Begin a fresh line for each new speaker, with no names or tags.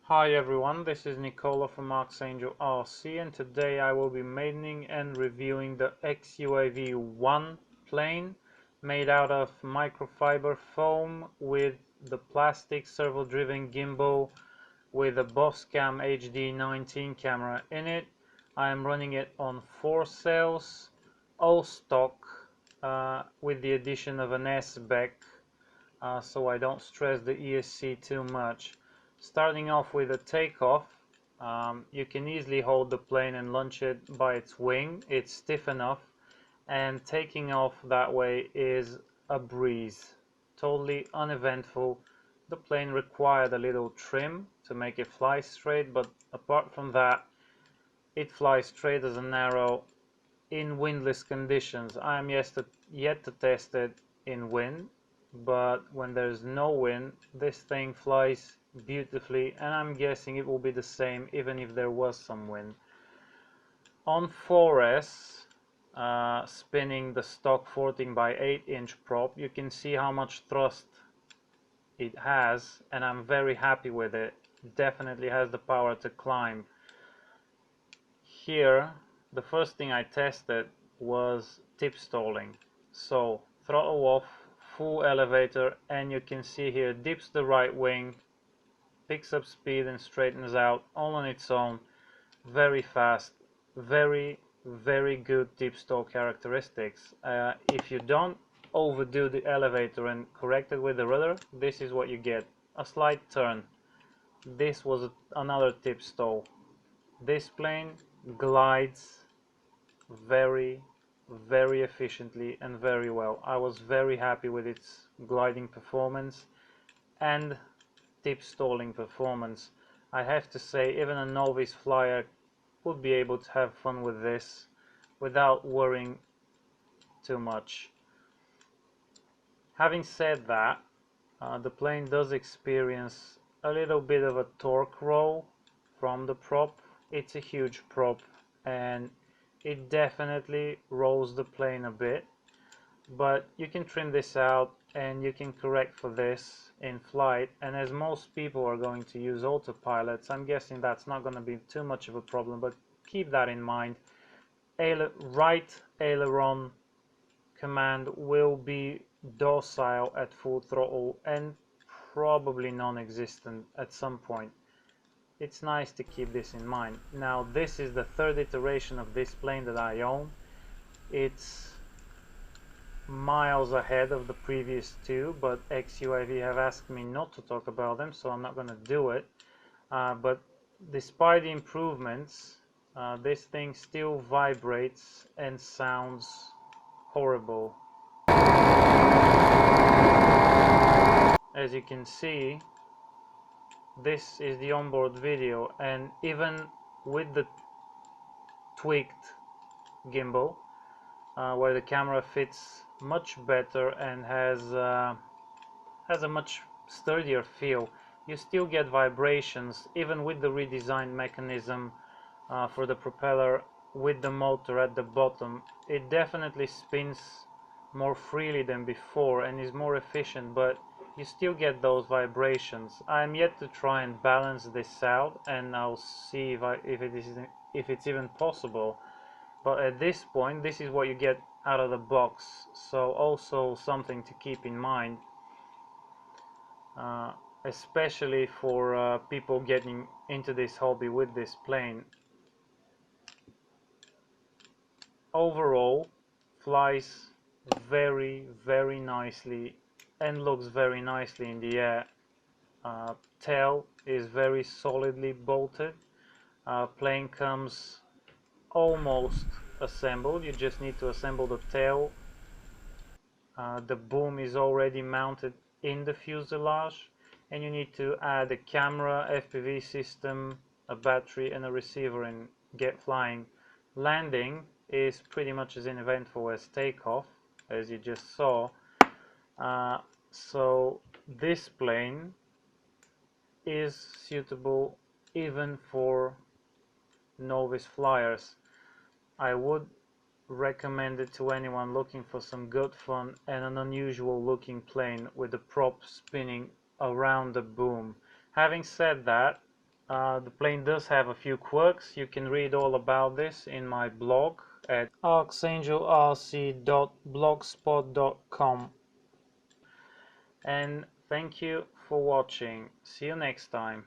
Hi everyone, this is Nicola from ArxangelRC, and today I will be maidening and reviewing the XUAV-1 plane made out of microfiber foam with the plastic servo-driven gimbal with a Boscam HD19 camera in it. I am running it on 4 cells, all stock, with the addition of an S-Bec, so I don't stress the ESC too much. Starting off with a takeoff, you can easily hold the plane and launch it by its wing. It's stiff enough, and taking off that way is a breeze. Totally uneventful. The plane required a little trim to make it fly straight, but apart from that, it flies straight as an arrow in windless conditions. I am yet to test it in wind, but when there's no wind, this thing flies beautifully, and I'm guessing it will be the same even if there was some wind. On 4S, spinning the stock 14 by 8-inch prop, you can see how much thrust it has, and I'm very happy with it. Definitely has the power to climb. Here, the first thing I tested was tip stalling. So throttle off, full elevator, and you can see here dips the right wing, picks up speed and straightens out all on its own. Very fast, very good tip stall characteristics. If you don't overdo the elevator and correct it with the rudder, this is what you get: a slight turn. This was another tip stall. This plane glides very efficiently and very well. I was very happy with its gliding performance and tip stalling performance. I have to say, even a novice flyer would be able to have fun with this without worrying too much. Having said that, the plane does experience a little bit of a torque roll from the prop. It's a huge prop, and it definitely rolls the plane a bit, but you can trim this out and you can correct for this in flight. And as most people are going to use autopilots, I'm guessing that's not going to be too much of a problem, but keep that in mind. Right aileron command will be docile at full throttle and probably non-existent at some point. It's nice to keep this in mind. Now, this is the third iteration of this plane that I own. It's miles ahead of the previous two, but XUAV have asked me not to talk about them, so I'm not going to do it. But despite the improvements, this thing still vibrates and sounds horrible. As you can see, this is the onboard video, and even with the tweaked gimbal, where the camera fits much better and has a much sturdier feel, you still get vibrations even with the redesigned mechanism for the propeller with the motor at the bottom. It definitely spins more freely than before and is more efficient, but you still get those vibrations. I'm yet to try and balance this out, and I'll see if it's even possible. But at this point, this is what you get out of the box, so also something to keep in mind, especially for people getting into this hobby with this plane. Overall, flies very nicely and looks very nicely in the air. Tail is very solidly bolted. Plane comes almost assembled. You just need to assemble the tail. The boom is already mounted in the fuselage, and you need to add a camera, FPV system, a battery and a receiver and get flying. Landing is pretty much as uneventful as takeoff, as you just saw. So this plane is suitable even for novice flyers. I would recommend it to anyone looking for some good fun and an unusual looking plane with the prop spinning around the boom. Having said that, The plane does have a few quirks. You can read all about this in my blog at ArxangelRC.blogspot.com. And thank you for watching. See you next time.